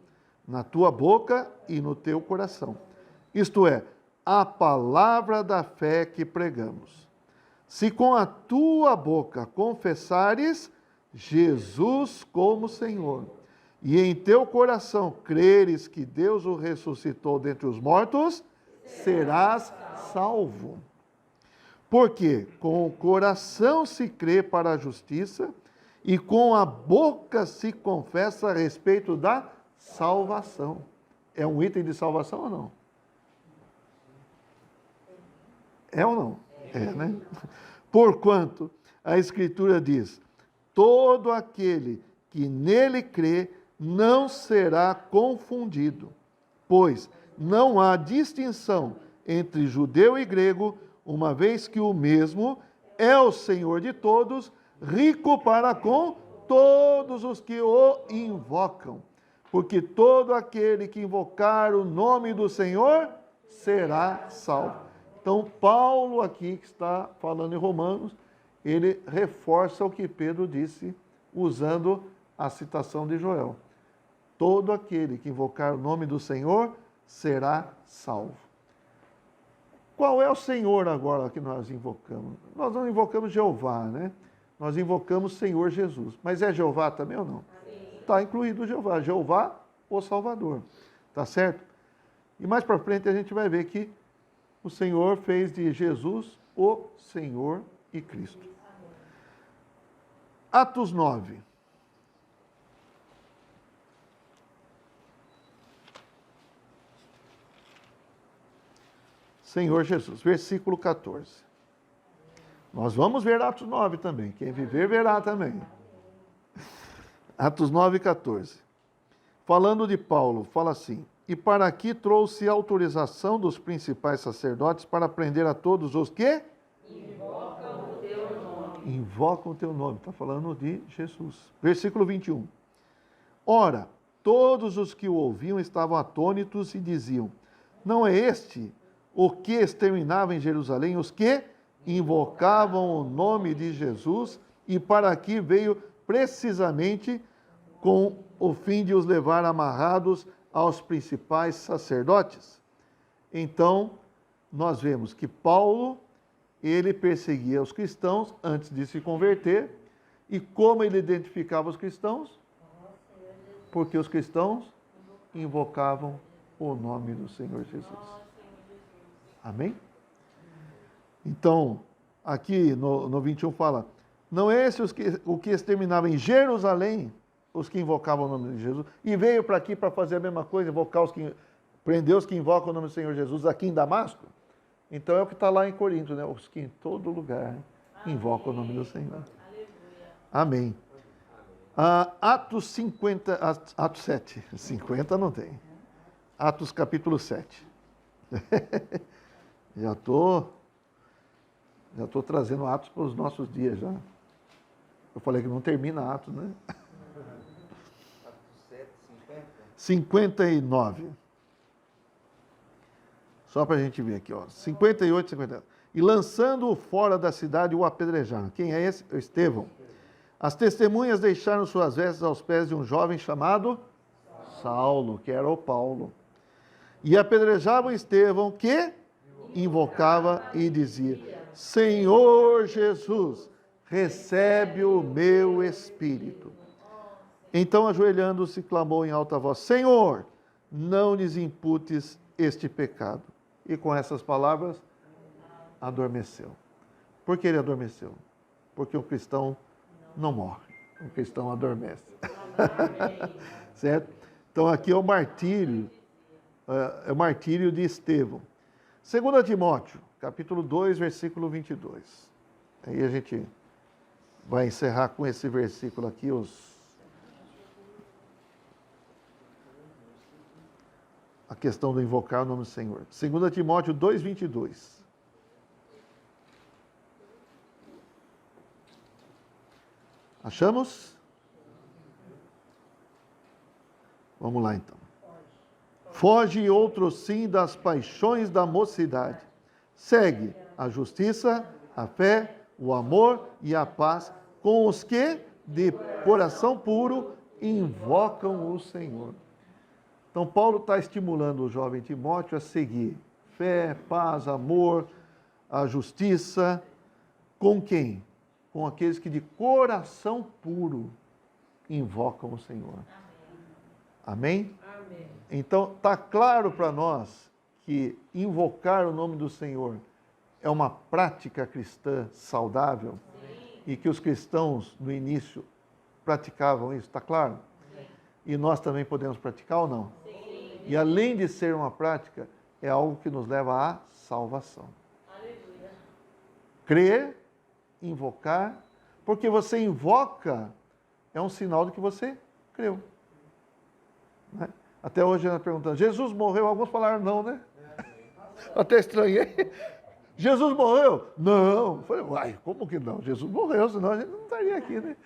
[SPEAKER 1] na tua boca e no teu coração. Isto é, a palavra da fé que pregamos. Se com a tua boca confessares Jesus como Senhor, e em teu coração creres que Deus o ressuscitou dentre os mortos, serás salvo. Porque com o coração se crê para a justiça, e com a boca se confessa a respeito da salvação. É um item de salvação ou não? É ou não? É, né? Porquanto a Escritura diz: todo aquele que nele crê não será confundido, pois não há distinção entre judeu e grego, uma vez que o mesmo é o Senhor de todos, rico para com todos os que o invocam. Porque todo aquele que invocar o nome do Senhor será salvo. Então, Paulo aqui, que está falando em Romanos, ele reforça o que Pedro disse, usando a citação de Joel. Todo aquele que invocar o nome do Senhor será salvo. Qual é o Senhor agora que nós invocamos? Nós não invocamos Jeová, né? Nós invocamos Senhor Jesus. Mas é Jeová também ou não? Está incluído Jeová. Jeová, o Salvador. Tá certo? E mais para frente a gente vai ver que o Senhor fez de Jesus o Senhor e Cristo. Atos 9. Senhor Jesus, versículo 14. Nós vamos ver Atos 9 também. Quem viver, verá também. Atos 9, 14. Falando de Paulo, fala assim: e para aqui trouxe autorização dos principais sacerdotes para prender a todos os que invocam o teu nome. Invocam o teu nome. Está falando de Jesus. Versículo 21. Ora, todos os que o ouviam estavam atônitos e diziam: não é este o que exterminava em Jerusalém os que invocavam o nome de Jesus, e para aqui veio precisamente com o fim de os levar amarrados aos principais sacerdotes? Então, nós vemos que Paulo, ele perseguia os cristãos antes de se converter. E como ele identificava os cristãos? Porque os cristãos invocavam o nome do Senhor Jesus. Amém? Então, aqui no 21 fala: não é esse o que exterminava em Jerusalém os que invocavam o nome de Jesus, e veio para aqui para fazer a mesma coisa, prender os que invocam o nome do Senhor Jesus aqui em Damasco? Então é o que está lá em Corinto, né? Os que em todo lugar invocam o nome do Senhor. Amém. Atos 50, Atos 7, 50 não tem. Atos capítulo 7. Já estou trazendo Atos para os nossos dias já. Eu falei que não termina Atos, né? Atos 7, 50? 59. Só para a gente ver aqui, ó. 58, 50. E lançando-o fora da cidade, o apedrejaram. Quem é esse? Estevão. As testemunhas deixaram suas vestes aos pés de um jovem chamado Saulo, que era o Paulo. E apedrejavam Estevão, que invocava e dizia: Senhor Jesus, recebe o meu espírito. Então, ajoelhando-se, clamou em alta voz: Senhor, não lhes imputes este pecado. E com essas palavras, adormeceu. Por que ele adormeceu? Porque o cristão não morre, o cristão adormece. Certo? Então, aqui é o martírio de Estevão. 2 Timóteo, capítulo 2, versículo 22. Aí a gente vai encerrar com esse versículo aqui, a questão do invocar o nome do Senhor. 2 Timóteo 2, 22. Achamos? Vamos lá então. Foge outro sim das paixões da mocidade. Segue a justiça, a fé, o amor e a paz com os que, de coração puro, invocam o Senhor. Então, Paulo está estimulando o jovem Timóteo a seguir fé, paz, amor, a justiça. Com quem? Com aqueles que de coração puro invocam o Senhor. Amém? Amém. Então, está claro para nós que invocar o nome do Senhor é uma prática cristã saudável. Sim. E que os cristãos, no início, praticavam isso, está claro? Sim. E nós também podemos praticar ou não? Sim. E além de ser uma prática, é algo que nos leva à salvação. Aleluia. Crer, invocar, porque você invoca, é um sinal de que você creu. Né? Até hoje ela perguntando, Jesus morreu? Alguns falaram não, né? Até estranhei. Jesus morreu? Não. Falei, uai, como que não? Jesus morreu, senão a gente não estaria aqui, né?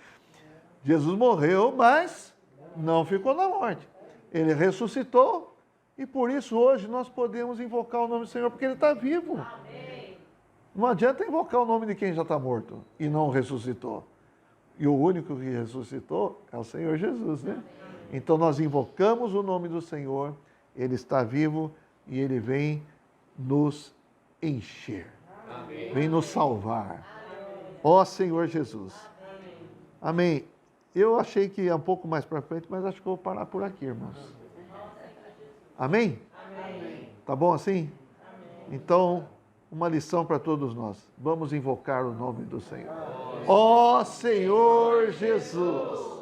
[SPEAKER 1] Jesus morreu, mas não ficou na morte. Ele ressuscitou e por isso hoje nós podemos invocar o nome do Senhor, porque Ele está vivo. Amém. Não adianta invocar o nome de quem já está morto e não ressuscitou. E o único que ressuscitou é o Senhor Jesus, né? Então nós invocamos o nome do Senhor, Ele está vivo e Ele vem nos encher. Amém. Vem nos salvar. Ó Senhor Jesus. Amém. Eu achei que ia um pouco mais para frente, mas acho que eu vou parar por aqui, irmãos. Amém? Amém. Tá bom assim? Amém. Então, uma lição para todos nós. Vamos invocar o nome do Senhor. Ó Senhor Jesus.